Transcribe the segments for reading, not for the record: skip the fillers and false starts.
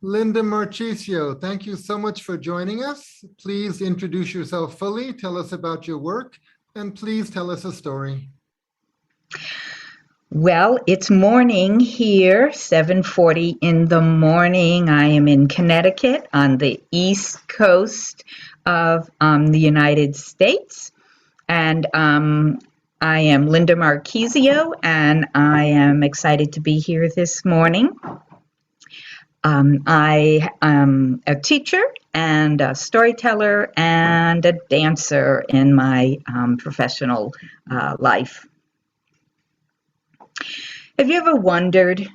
Linda Marchisio, thank you so much for joining us. Please introduce yourself fully, tell us about your work, and please tell us a story. Well, it's morning here, 7:40 in the morning. I am in Connecticut on the East Coast of the United States. And I am Linda Marchisio, and I am excited to be here this morning. I am a teacher and a storyteller and a dancer in my professional life. Have you ever wondered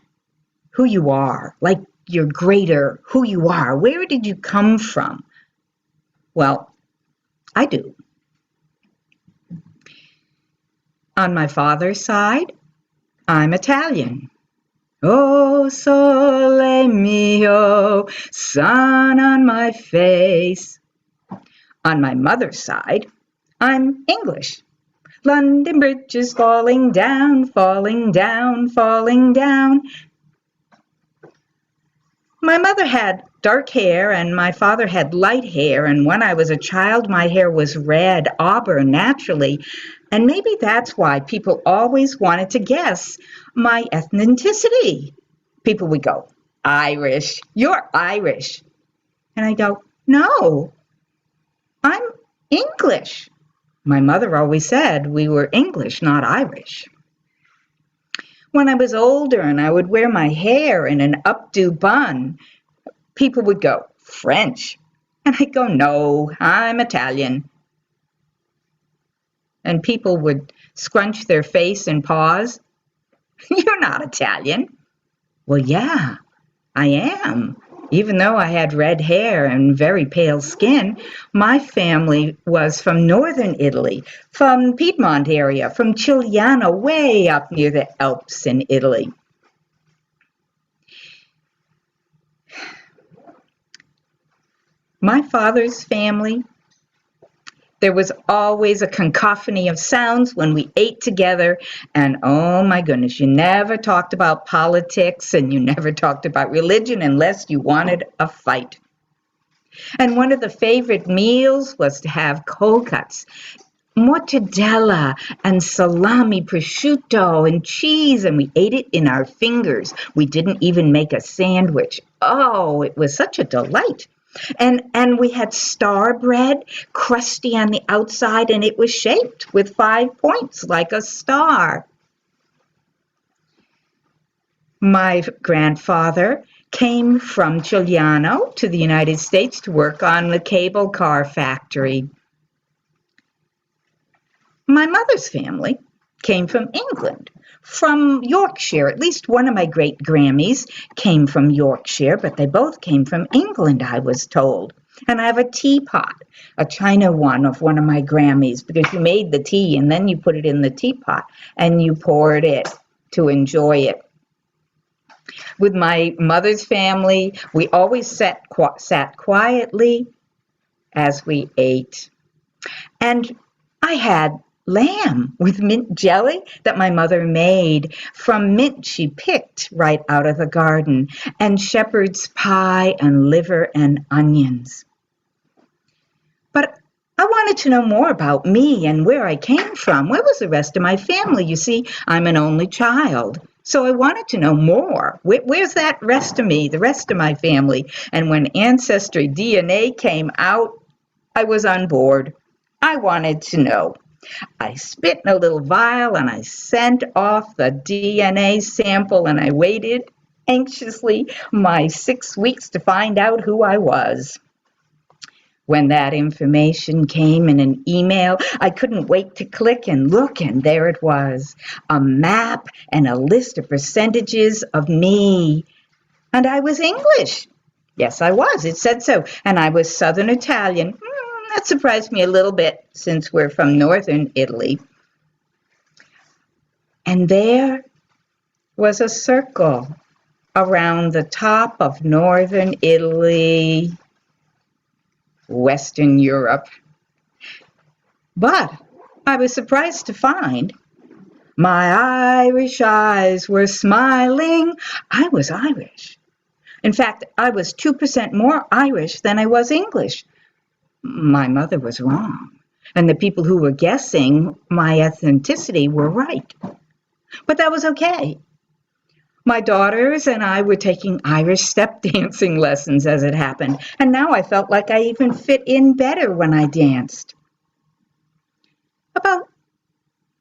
who you are, like your greater who you are? Where did you come from? Well, I do. On my father's side, I'm Italian. Oh, sole mio, sun on my face. On my mother's side, I'm English. London Bridge is falling down, falling down, falling down. My mother had dark hair and my father had light hair, and when I was a child, my hair was red, auburn, naturally. And maybe that's why people always wanted to guess my ethnicity. People would go, Irish, you're Irish. And I go, no, I'm English. My mother always said we were English, not Irish. When I was older and I would wear my hair in an updo bun, people would go, French. And I'd go, no, I'm Italian. And people would scrunch their face and pause. You're not Italian. Well, yeah, I am. Even though I had red hair and very pale skin, my family was from northern Italy, from Piedmont area, from Chigliano, way up near the Alps in Italy. My father's family, there was always a cacophony of sounds when we ate together, and oh my goodness, you never talked about politics and you never talked about religion unless you wanted a fight. And one of the favorite meals was to have cold cuts, mortadella and salami, prosciutto and cheese, and we ate it in our fingers. We didn't even make a sandwich. Oh, it was such a delight. And we had star bread, crusty on the outside, and it was shaped with 5 points like a star. My grandfather came from Chigliano to the United States to work on the cable car factory. My mother's family came from England, from Yorkshire. At least one of my great Grammys came from Yorkshire, but they both came from England, I was told. And I have a teapot, a china one of one of my Grammys, because you made the tea and then you put it in the teapot and you poured it to enjoy it. With my mother's family, we always sat quietly as we ate. And I had lamb with mint jelly that my mother made from mint she picked right out of the garden, and shepherd's pie and liver and onions. But I wanted to know more about me and where I came from. Where was the rest of my family? You see, I'm an only child. So I wanted to know more. Where's that rest of me, the rest of my family? And when Ancestry DNA came out, I was on board. I wanted to know. I spit in a little vial and I sent off the DNA sample, and I waited anxiously my 6 weeks to find out who I was. When that information came in an email, I couldn't wait to click and look, and there it was, a map and a list of percentages of me. And I was English. Yes, I was. It said so. And I was Southern Italian. That surprised me a little bit since we're from northern Italy. And there was a circle around the top of northern Italy, Western Europe. But I was surprised to find my Irish eyes were smiling. I was Irish. In fact, I was 2% more Irish than I was English. My mother was wrong, and the people who were guessing my ethnicity were right. But that was okay. My daughters and I were taking Irish step dancing lessons as it happened, and now I felt like I even fit in better when I danced. About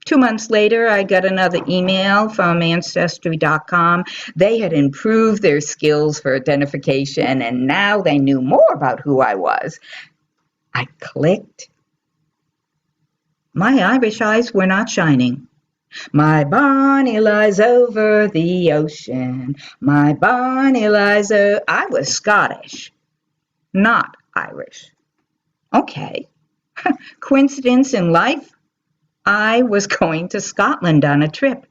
2 months later, I got another email from Ancestry.com. They had improved their skills for identification, and now they knew more about who I was. I clicked. My Irish eyes were not shining. My Barney lies over the ocean. My Barney lies over... I was Scottish, not Irish. Okay. Coincidence in life? I was going to Scotland on a trip.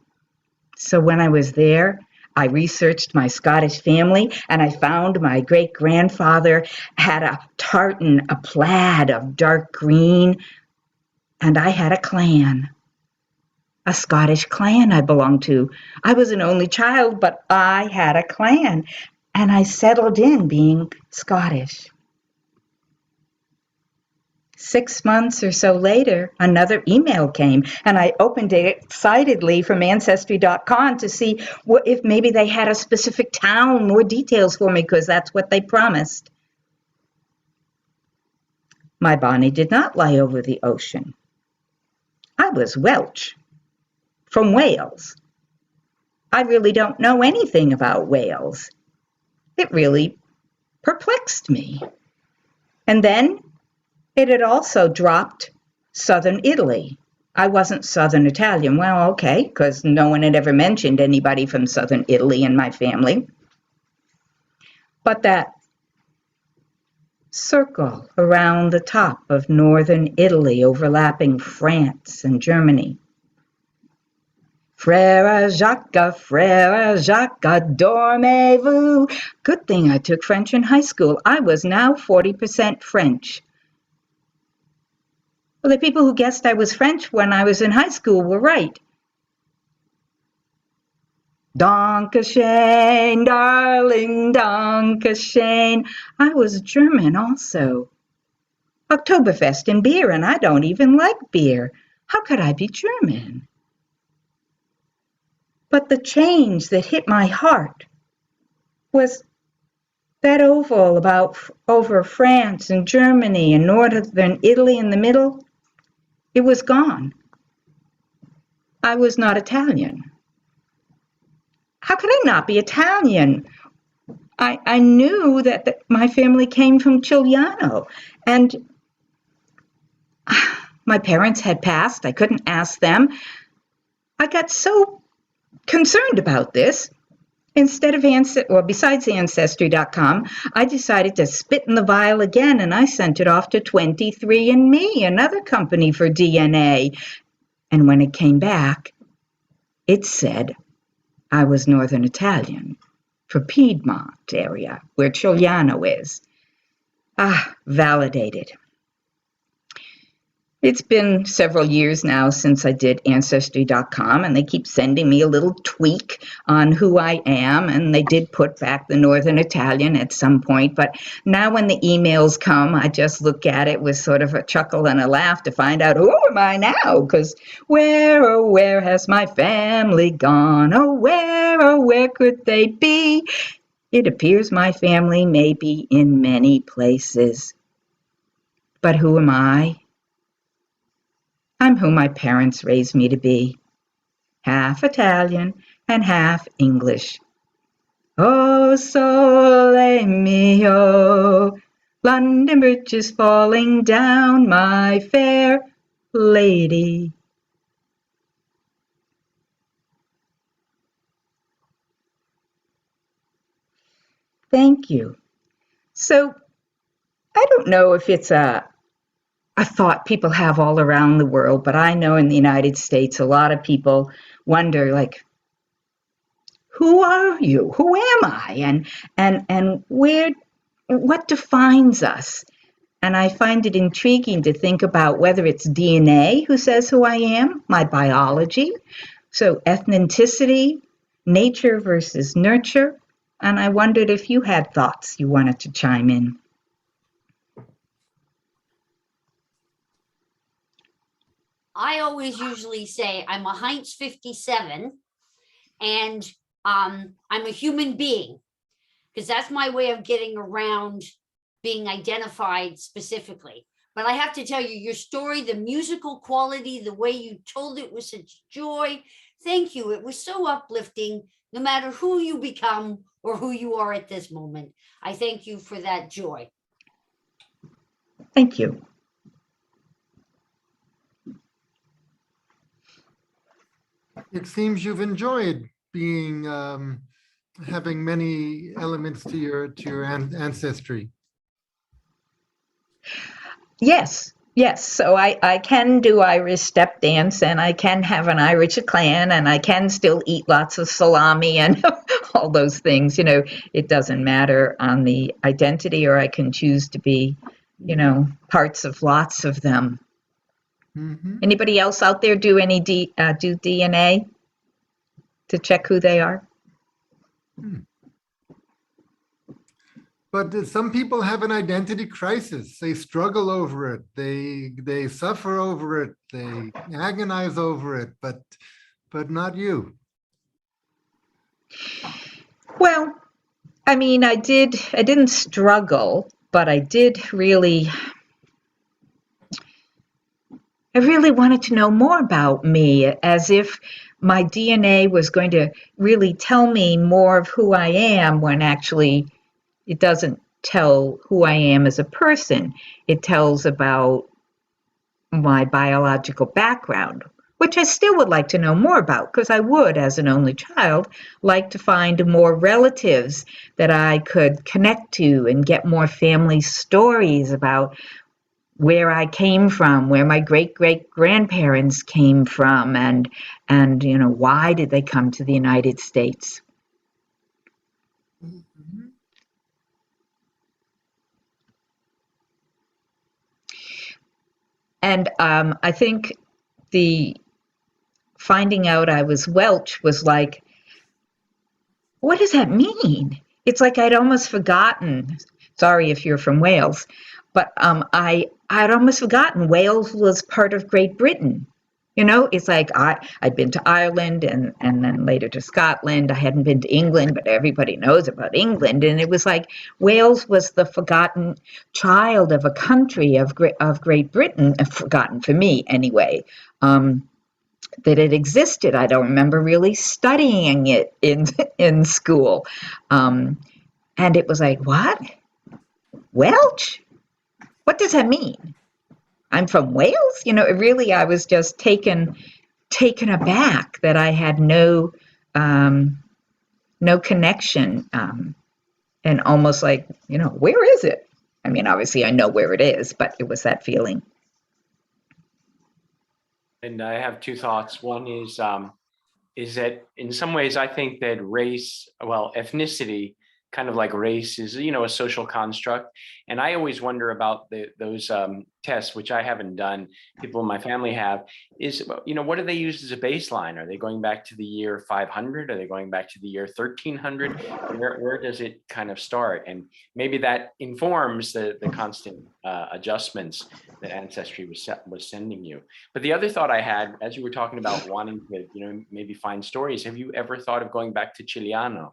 So when I was there, I researched my Scottish family, and I found my great-grandfather had a tartan, a plaid of dark green, and I had a clan. A Scottish clan I belonged to. I was an only child, but I had a clan, and I settled in being Scottish. 6 months or so later, another email came, and I opened it excitedly from Ancestry.com to see if maybe they had a specific town, more details for me, because that's what they promised. My Bonnie did not lie over the ocean. I was Welsh, from Wales. I really don't know anything about Wales. It really perplexed me. And then it had also dropped Southern Italy. I wasn't Southern Italian. Well, okay, because no one had ever mentioned anybody from Southern Italy in my family. But that circle around the top of Northern Italy overlapping France and Germany. Frère Jacques, dormez-vous. Good thing I took French in high school. I was now 40% French. Well, the people who guessed I was French when I was in high school were right. Dankeschön, darling, Dankeschön. I was German also. Oktoberfest and beer, and I don't even like beer. How could I be German? But the change that hit my heart was that oval over France and Germany and Northern Italy in the middle. It was gone. I was not Italian. How could I not be Italian? I knew that my family came from Giuliano, and my parents had passed. I couldn't ask them. I got so concerned about this. Instead of besides Ancestry.com, I decided to spit in the vial again, and I sent it off to 23andMe, another company for DNA. And when it came back, it said I was Northern Italian, for Piedmont area, where Giuliano is. Validated. It's been several years now since I did Ancestry.com, and they keep sending me a little tweak on who I am, and they did put back the Northern Italian at some point, but now when the emails come, I just look at it with sort of a chuckle and a laugh to find out who am I now, because where has my family gone? Oh, where could they be? It appears my family may be in many places. But who am I? I'm who my parents raised me to be, half Italian and half English. Oh, sole mio, London Bridge is falling down, my fair lady. Thank you. So, I don't know if it's a thought people have all around the world, but I know in the United States, a lot of people wonder, like, who are you? Who am I? And what defines us? And I find it intriguing to think about whether it's DNA who says who I am, my biology, so ethnicity, nature versus nurture, And I wondered if you had thoughts you wanted to chime in. I always usually say I'm a Heinz 57 and I'm a human being because that's my way of getting around being identified specifically. But I have to tell you, your story, the musical quality, the way you told it was such joy. Thank you. It was so uplifting, no matter who you become or who you are at this moment. I thank you for that joy. Thank you. It seems you've enjoyed being having many elements to your ancestry. Yes, yes. So I can do Irish step dance and I can have an Irish clan and I can still eat lots of salami and all those things. It doesn't matter on the identity, or I can choose to be, parts of lots of them. Mhm. Anybody else out there do any do DNA to check who they are? But some people have an identity crisis. They struggle over it. They suffer over it. They agonize over it. But not you. Well, I mean, I didn't struggle, but I really wanted to know more about me, as if my DNA was going to really tell me more of who I am, when actually it doesn't tell who I am as a person. It tells about my biological background, which I still would like to know more about, because I would, as an only child, like to find more relatives that I could connect to and get more family stories about where I came from, where my great-great-grandparents came from, and why did they come to the United States? Mhm. And I think the finding out I was Welsh was like, what does that mean? It's like I'd almost forgotten. Sorry if you're from Wales, but I'd almost forgotten Wales was part of Great Britain. It's like I'd been to Ireland and then later to Scotland. I hadn't been to England, but everybody knows about England. And it was like Wales was the forgotten child of a country of Great Britain, forgotten for me anyway. That it existed. I don't remember really studying it in school. And it was like, what? Welsh? What does that mean? I'm from Wales? Really, I was just taken aback that I had no connection, and almost like, where is it? I mean, obviously I know where it is, but it was that feeling. And I have two thoughts. One is that in some ways I think that ethnicity, kind of like race, is a social construct. And I always wonder about those tests, which I haven't done. People in my family have. Is what do they use as a baseline? Are they going back to the year 500? Are they going back to the year 1300? Where does it kind of start? And maybe that informs the constant adjustments that Ancestry was sending you. But the other thought I had, as you were talking about wanting to maybe find stories, have you ever thought of going back to Chiliano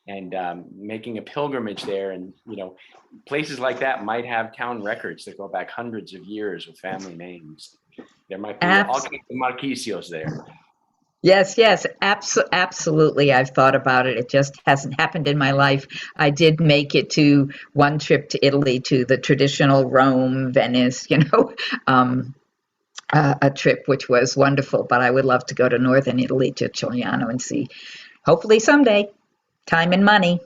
and making a pilgrimage there? And places like that might have town records that go back hundreds of years with family names. There might be all kinds of Marchisios there. Yes, absolutely. I've thought about it. It just hasn't happened in my life. I did make it to one trip to Italy, to the traditional Rome, Venice, a trip which was wonderful. But I would love to go to northern Italy, to Cigliano, and see, hopefully someday, time and money.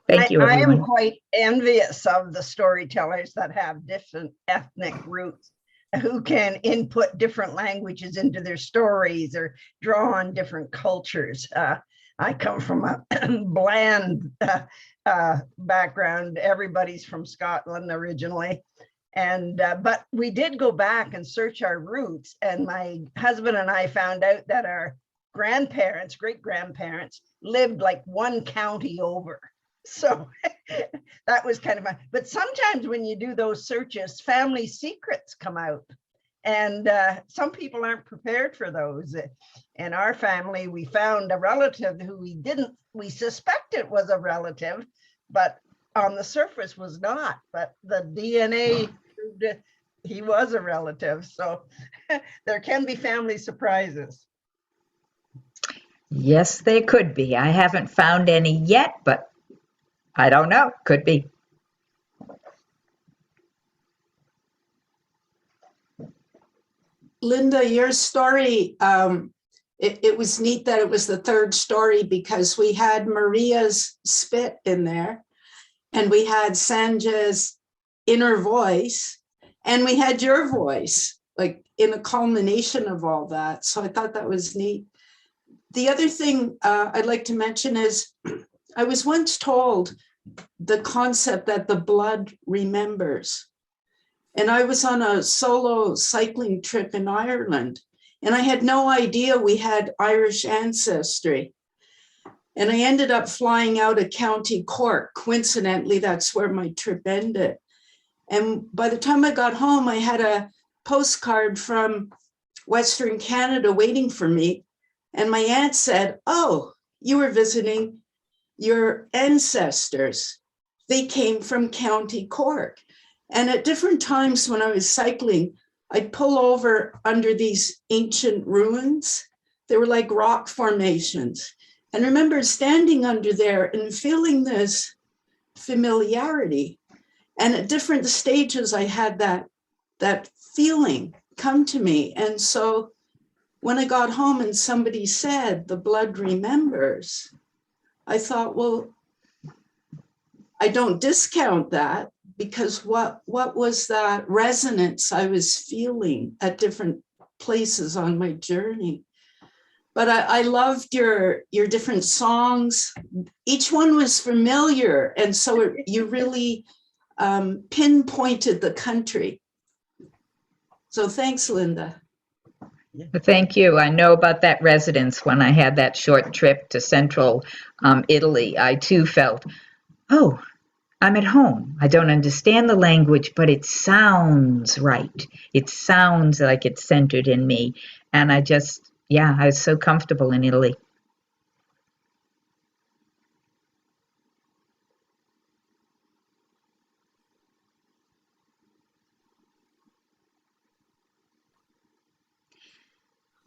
Thank you, I am everyone. quite envious of the storytellers that have different ethnic roots, who can input different languages into their stories or draw on different cultures. I come from a bland background. Everybody's from Scotland originally. But we did go back and search our roots. And my husband and I found out that our grandparents, great grandparents lived like one county over. So that was kind of fun. But sometimes when you do those searches, family secrets come out. And some people aren't prepared for those. In our family, we found a relative who we suspected was a relative, but on the surface was not. But the DNA proved it, he was a relative. So there can be family surprises. Yes, there could be. I haven't found any yet, but I don't know. Could be. Linda, your story, it was neat that it was the third story because we had Maria's spit in there and we had Sanja's inner voice and we had your voice, like in a culmination of all that. So I thought that was neat. The other thing I'd like to mention is I was once told the concept that the blood remembers. And I was on a solo cycling trip in Ireland, and I had no idea we had Irish ancestry. And I ended up flying out of County Cork. Coincidentally, that's where my trip ended. And by the time I got home, I had a postcard from Western Canada waiting for me. And my aunt said, "Oh, you were visiting your ancestors. They came from County Cork." And at different times when I was cycling, I'd pull over under these ancient ruins. They were like rock formations. And I remember standing under there and feeling this familiarity. And at different stages, I had that feeling come to me. And so when I got home and somebody said, "The blood remembers," I thought, well, I don't discount that, because what was that resonance I was feeling at different places on my journey? But I loved your different songs. Each one was familiar. And so you really pinpointed the country. So thanks, Linda. Thank you. I know about that residence. When I had that short trip to central Italy, I too felt, oh, I'm at home. I don't understand the language, but it sounds right. It sounds like it's centered in me. And I was so comfortable in Italy.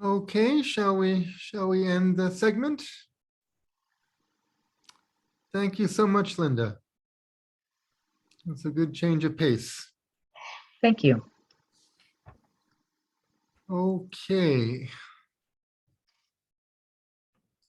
Okay, shall we end the segment? Thank you so much, Linda. It's a good change of pace. Thank you. Okay,